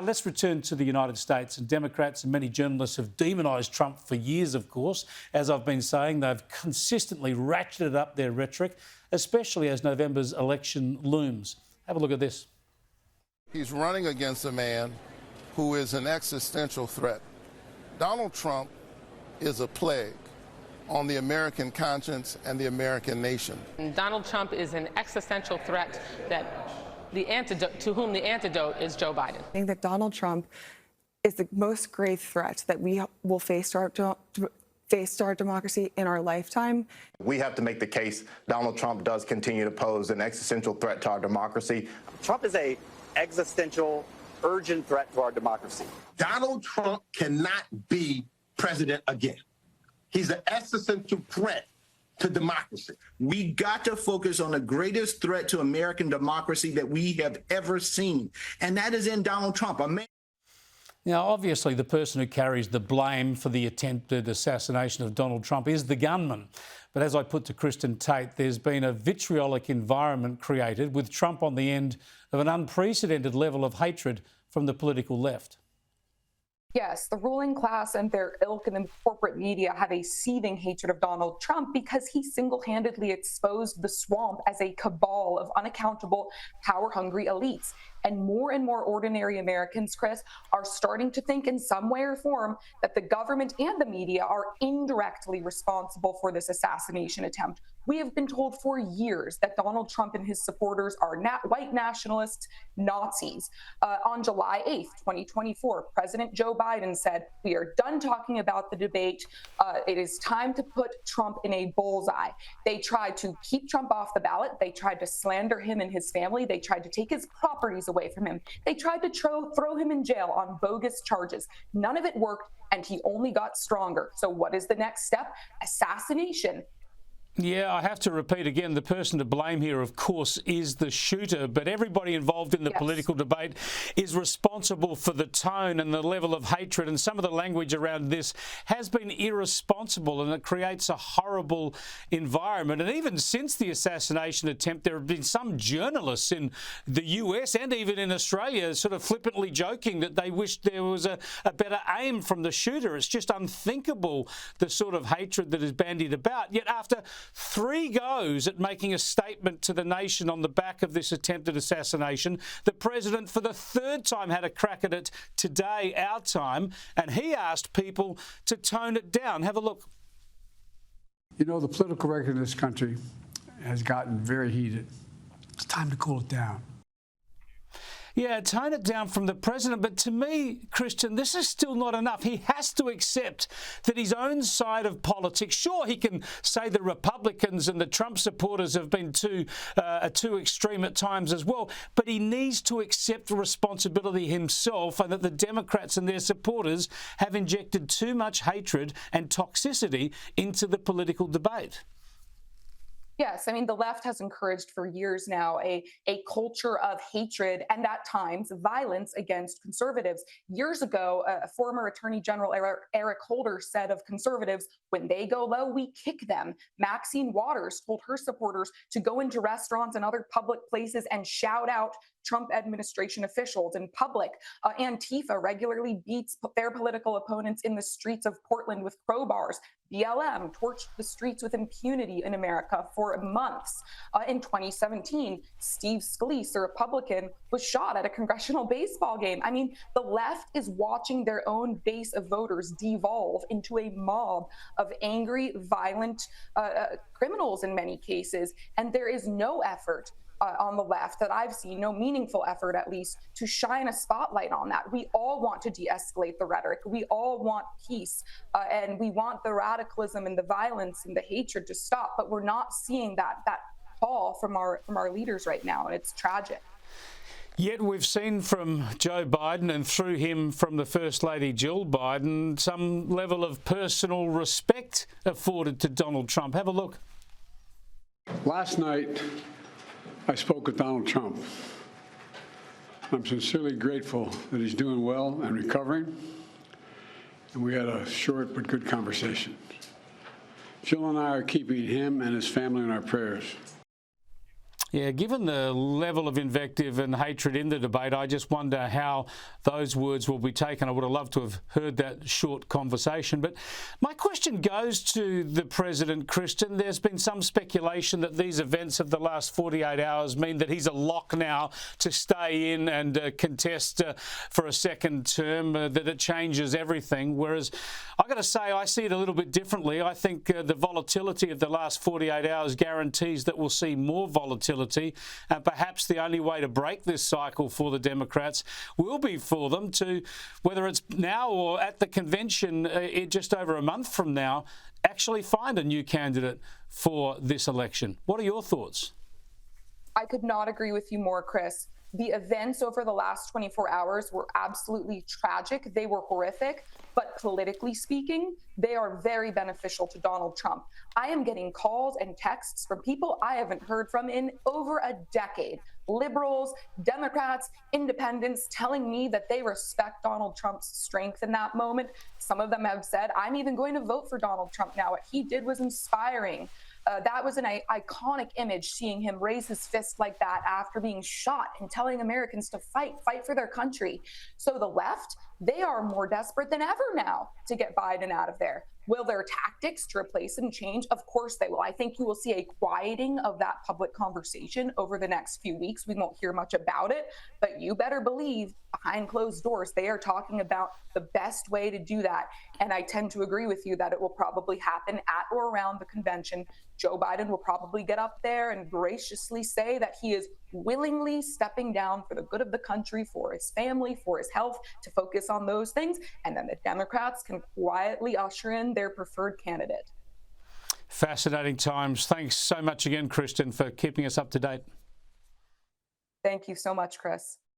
Let's return to the United States. And Democrats and many journalists have demonised Trump for years, of course. As I've been saying, they've consistently ratcheted up their rhetoric, especially as November's election looms. Have a look at this. He's running against a man who is an existential threat. Donald Trump is a plague on the American conscience and the American nation. Donald Trump is an existential threat to whom the antidote is Joe Biden. I think that Donald Trump is the most grave threat that we will face to our democracy in our lifetime. We have to make the case Donald Trump does continue to pose an existential threat to our democracy. Trump is an existential, urgent threat to our democracy. Donald Trump cannot be president again. He's an existential threat to democracy. We got to focus on the greatest threat to American democracy that we have ever seen, and that is in Donald Trump. Now, obviously, the person who carries the blame for the attempted assassination of Donald Trump is the gunman. But as I put to Kristin Tate, there's been a vitriolic environment created with Trump on the end of an unprecedented level of hatred from the political left. Yes, the ruling class and their ilk and the corporate media have a seething hatred of Donald Trump because he single-handedly exposed the swamp as a cabal of unaccountable, power-hungry elites. And more ordinary Americans, Chris, are starting to think in some way or form that the government and the media are indirectly responsible for this assassination attempt. We have been told for years that Donald Trump and his supporters are white nationalists, Nazis. On July 8th, 2024, President Joe Biden said, "We are done talking about the debate. It is time to put Trump in a bullseye." They tried to keep Trump off the ballot. They tried to slander him and his family. They tried to take his properties away from him. They tried to throw him in jail on bogus charges. None of it worked, and he only got stronger. So what is the next step? Assassination. Yeah, I have to repeat again, the person to blame here, of course, is the shooter, but everybody involved in the political debate is responsible for the tone and the level of hatred, and some of the language around this has been irresponsible, and it creates a horrible environment. And even since the assassination attempt, there have been some journalists in the US and even in Australia sort of flippantly joking that they wished there was a better aim from the shooter. It's just unthinkable, the sort of hatred that is bandied about. Yet after 3 goes at making a statement to the nation on the back of this attempted assassination, the president for the 3rd time had a crack at it today, our time, and he asked people to tone it down. Have a look. You know, the political record in this country has gotten very heated. It's time to cool it down. Yeah, tone it down from the president. But to me, Christian, this is still not enough. He has to accept that his own side of politics, sure, he can say the Republicans and the Trump supporters have been too extreme at times as well, but he needs to accept responsibility himself, and that the Democrats and their supporters have injected too much hatred and toxicity into the political debate. Yes, I mean, the left has encouraged for years now a culture of hatred and at times violence against conservatives. Years ago, a former Attorney General Eric Holder said of conservatives, "When they go low, we kick them." Maxine Waters told her supporters to go into restaurants and other public places and shout out Trump administration officials in public. Antifa regularly beats their political opponents in the streets of Portland with crowbars. BLM torched the streets with impunity in America for months. In 2017, Steve Scalise, a Republican, was shot at a congressional baseball game. I mean, the left is watching their own base of voters devolve into a mob of angry, violent criminals in many cases, and there is no effort on the left that I've seen, no meaningful effort at least, to shine a spotlight on that. We all want to de-escalate the rhetoric. We all want peace, and we want the radicalism and the violence and the hatred to stop, but we're not seeing that call from our leaders right now, and it's tragic. Yet we've seen from Joe Biden and through him from the First Lady Jill Biden some level of personal respect afforded to Donald Trump. Have a look. Last night, I spoke with Donald Trump. I'm sincerely grateful that he's doing well and recovering, and we had a short but good conversation. Jill and I are keeping him and his family in our prayers. Yeah, given the level of invective and hatred in the debate, I just wonder how those words will be taken. I would have loved to have heard that short conversation. But my question goes to the President, Kristin. There's been some speculation that these events of the last 48 hours mean that he's a lock now to stay in and contest for a second term, that it changes everything. Whereas I've got to say, I see it a little bit differently. I think the volatility of the last 48 hours guarantees that we'll see more volatility. And perhaps the only way to break this cycle for the Democrats will be for them to, whether it's now or at the convention just over a month from now, actually find a new candidate for this election. What are your thoughts? I could not agree with you more, Chris. The events over the last 24 hours were absolutely tragic. They were horrific, but politically speaking, they are very beneficial to Donald Trump. I am getting calls and texts from people I haven't heard from in over a decade. Liberals, Democrats, independents telling me that they respect Donald Trump's strength in that moment. Some of them have said, I'm even going to vote for Donald Trump now. What he did was inspiring. That was an iconic image, seeing him raise his fist like that after being shot and telling Americans to fight for their country. So the left, they are more desperate than ever now to get Biden out of there. Will their tactics to replace him change? Of course they will. I think you will see a quieting of that public conversation over the next few weeks. We won't hear much about it, but you better believe behind closed doors, they are talking about the best way to do that. And I tend to agree with you that it will probably happen at or around the convention. Joe Biden will probably get up there and graciously say that he is willingly stepping down for the good of the country, for his family, for his health, to focus on those things. And then the Democrats can quietly usher in their preferred candidate. Fascinating times. Thanks so much again, Kristin, for keeping us up to date. Thank you so much, Chris.